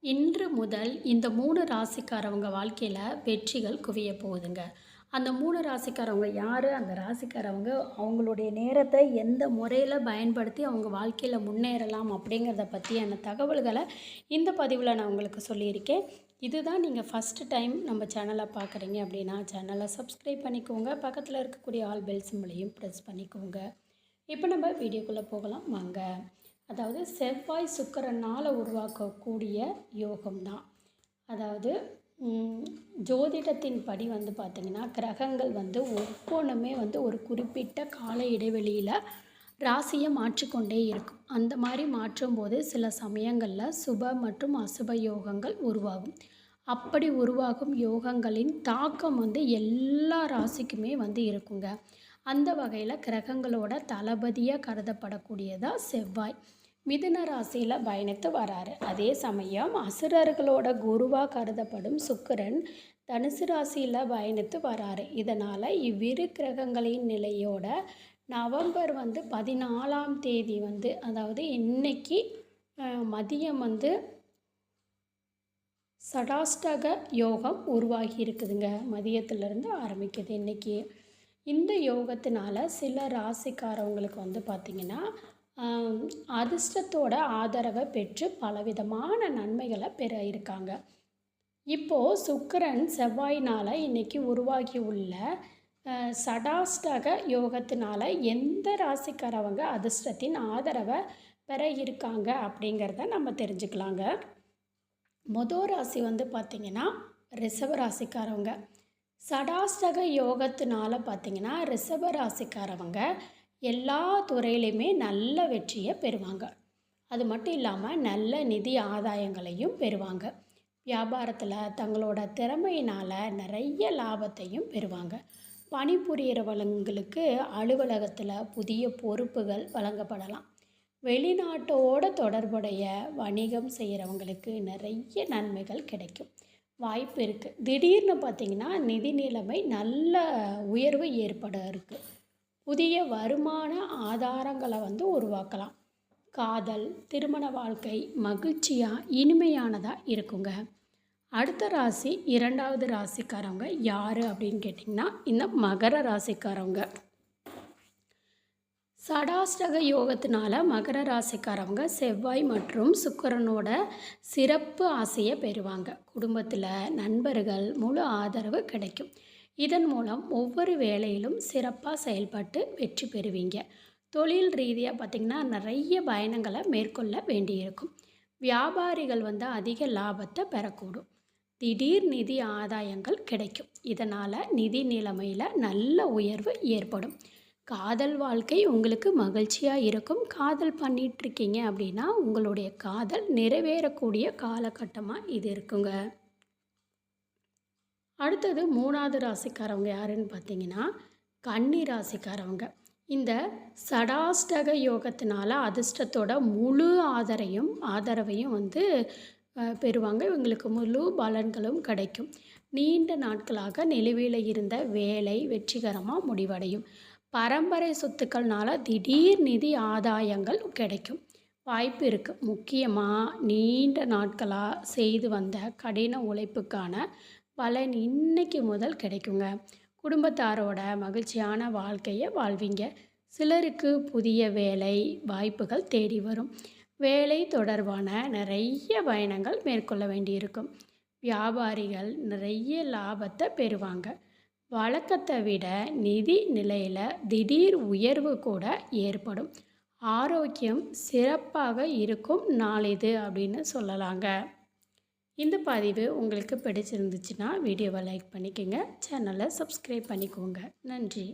இன்று முதல் இந்த 3 ராசிக்காரவங்க வாழ்க்கையில வெற்றிகள் குவிய போகுதுங்க. அந்த 3 ராசிக்காரவங்க யாரு? அந்த ராசிக்காரவங்க அவங்களுடைய நேரத்த எந்த முறையில பயன்படுத்தி அவங்க வாழ்க்கையில முன்னேறலாம் அப்படிங்கிறத பத்தியான தகவல்கள இந்த பதிவுல நான் உங்களுக்கு சொல்லியிருக்கேன். இதுதான் நீங்க ஃபர்ஸ்ட் டைம் நம்ம சேனல பார்க்குறீங்க அப்படின்னா, சேனல சப்ஸ்கிரைப் பண்ணிக்கோங்க. பக்கத்துல இருக்கக்கூடிய ஆல் பெல் சிம்பலையும் பிரஸ் பண்ணிக்கோங்க. இப்போ நம்ம வீடியோக்குள்ள போகலாம் வாங்க. அதாவது செவ்வாய் சுக்கிரனால் உருவாக்கக்கூடிய யோகம் தான். அதாவது ஜோதிடத்தின் படி வந்து பார்த்திங்கன்னா, கிரகங்கள் வந்து ஒவ்வொன்றுமே வந்து ஒரு குறிப்பிட்ட கால இடைவெளியில் ராசியை மாற்றிக்கொண்டே இருக்கும். அந்த மாதிரி மாற்றும்போது சில சமயங்களில் சுப மற்றும் அசுப யோகங்கள் உருவாகும். அப்படி உருவாகும் யோகங்களின் தாக்கம் வந்து எல்லா ராசிக்குமே வந்து இருக்குங்க. அந்த வகையில் கிரகங்களோட தளபதியாக கருதப்படக்கூடியதாக செவ்வாய் மிதுன ராசியில் பயணித்து வராரு. அதே சமயம் அசுரர்களோட குருவாக கருதப்படும் சுக்கிரன் தனுசு ராசியில் பயணித்து வராரு. இதனால் இவ்விரு கிரகங்களின் நிலையோட நவம்பர் வந்து 14ஆம் தேதி வந்து, அதாவது இன்னைக்கு மதியம் வந்து சடாஷ்டக யோகம் உருவாகி இருக்குதுங்க. மதியத்திலிருந்து ஆரம்பிக்குது இன்றைக்கி. இந்த யோகத்தினால சில ராசிக்காரவங்களுக்கு வந்து பார்த்திங்கன்னா, அதிர்ஷ்டத்தோட ஆதரவை பெற்று பலவிதமான நன்மைகளை பெற இருக்காங்க. இப்போது சுக்கிரன் செவ்வாயினால் இன்றைக்கி உருவாகி உள்ள சடாஷ்டக யோகத்தினால எந்த ராசிக்காரவங்க அதிர்ஷ்டத்தின் ஆதரவை பெற இருக்காங்க அப்படிங்கிறத நம்ம தெரிஞ்சுக்கலாங்க. மொதல் ராசி வந்து பார்த்திங்கன்னா ரிஷப ராசிக்காரவங்க. சடாஷ்டக யோகத்தினால பார்த்திங்கன்னா ரிஷப ராசிக்காரவங்க எல்லா துறையிலையுமே நல்ல வெற்றியை பெறுவாங்க. அது மட்டும் இல்லாமல் நல்ல நிதி ஆதாயங்களையும் பெறுவாங்க. வியாபாரத்தில் தங்களோட திறமையினால் நிறைய லாபத்தையும் பெறுவாங்க. பணிபுரியறவங்களுக்கு அலுவலகத்தில் புதிய பொறுப்புகள் வழங்கப்படலாம். வெளிநாட்டோட தொடர்புடைய வணிகம் செய்கிறவங்களுக்கு நிறைய நன்மைகள் கிடைக்கும் வாய்ப்பு இருக்குது. திடீர்னு பார்த்திங்கன்னா நிதி நிலைமை நல்ல உயர்வு ஏற்பட இருக்குது. புதிய வருமான ஆதாரங்களை வந்து உருவாக்கலாம். காதல், திருமண வாழ்க்கை மகிழ்ச்சியாக இனிமையானதாக இருக்குங்க. அடுத்த ராசி, இரண்டாவது ராசிக்காரவங்க யார் அப்படின்னு கேட்டிங்கன்னா, இந்த மகர ராசிக்காரவங்க. சடாஷ்டக யோகத்தினால மகர ராசிக்காரவங்க செவ்வாய் மற்றும் சுக்கிரனோட சிறப்பு ஆசையை பெறுவாங்க. குடும்பத்தில் நண்பர்கள் முழு ஆதரவு கிடைக்கும். இதன் மூலம் ஒவ்வொரு வேலையிலும் சிறப்பாக செயல்பட்டு வெற்றி பெறுவீங்க. தொழில் ரீதியாக பார்த்திங்கன்னா நிறைய பயணங்களை மேற்கொள்ள வேண்டியிருக்கும். வியாபாரிகள் வந்து அதிக லாபத்தை பெறக்கூடும். திடீர் நிதி ஆதாயங்கள் கிடைக்கும். இதனால் நிதி நிலைமையில் நல்ல உயர்வு ஏற்படும். காதல் வாழ்க்கை உங்களுக்கு மகிழ்ச்சியாக இருக்கும். காதல் பண்ணிகிட்ருக்கீங்க அப்படின்னா உங்களுடைய காதல் நிறைவேறக்கூடிய காலகட்டமாக இது இருக்குங்க. அடுத்தது மூணாவது ராசிக்காரவங்க யாருன்னு பார்த்தீங்கன்னா கன்னி ராசிக்காரவங்க. இந்த சடாஷ்டக யோகத்தினால அதிர்ஷ்டத்தோட முழு ஆதரவையும் வந்து பெறுவாங்க. இவங்களுக்கு முழு பலன்களும் கிடைக்கும். நீண்ட நாட்களாக நிலுவையில் இருந்த வேலை வெற்றிகரமாக முடிவடையும். பரம்பரை சொத்துக்கள்னால திடீர் நிதி ஆதாயங்கள் கிடைக்கும் வாய்ப்பு இருக்குது. முக்கியமாக நீண்ட நாட்களாக செய்து வந்த கடின உழைப்புக்கான பலன் இன்னைக்கு முதல் கிடைக்குங்க. குடும்பத்தாரோட மகிழ்ச்சியான வாழ்க்கையை வாழ்வீங்க. சிலருக்கு புதிய வேலை வாய்ப்புகள் தேடி வரும். வேலை தொடர்பான நிறைய பயணங்கள் மேற்கொள்ள வேண்டியிருக்கும். வியாபாரிகள் நிறைய லாபத்தை பெறுவாங்க. வழக்கத்தை விட நிதி நிலையில் திடீர் உயர்வு கூட ஏற்படும். ஆரோக்கியம் சிறப்பாக இருக்கும் நாள் இது அப்படின்னு சொல்லலாங்க. இந்த பதிவு உங்களுக்கு பிடிச்சிருந்துச்சுன்னா வீடியோவை லைக் பண்ணிக்கோங்க. சேனலை சப்ஸ்கிரைப் பண்ணிக்கோங்க. நன்றி.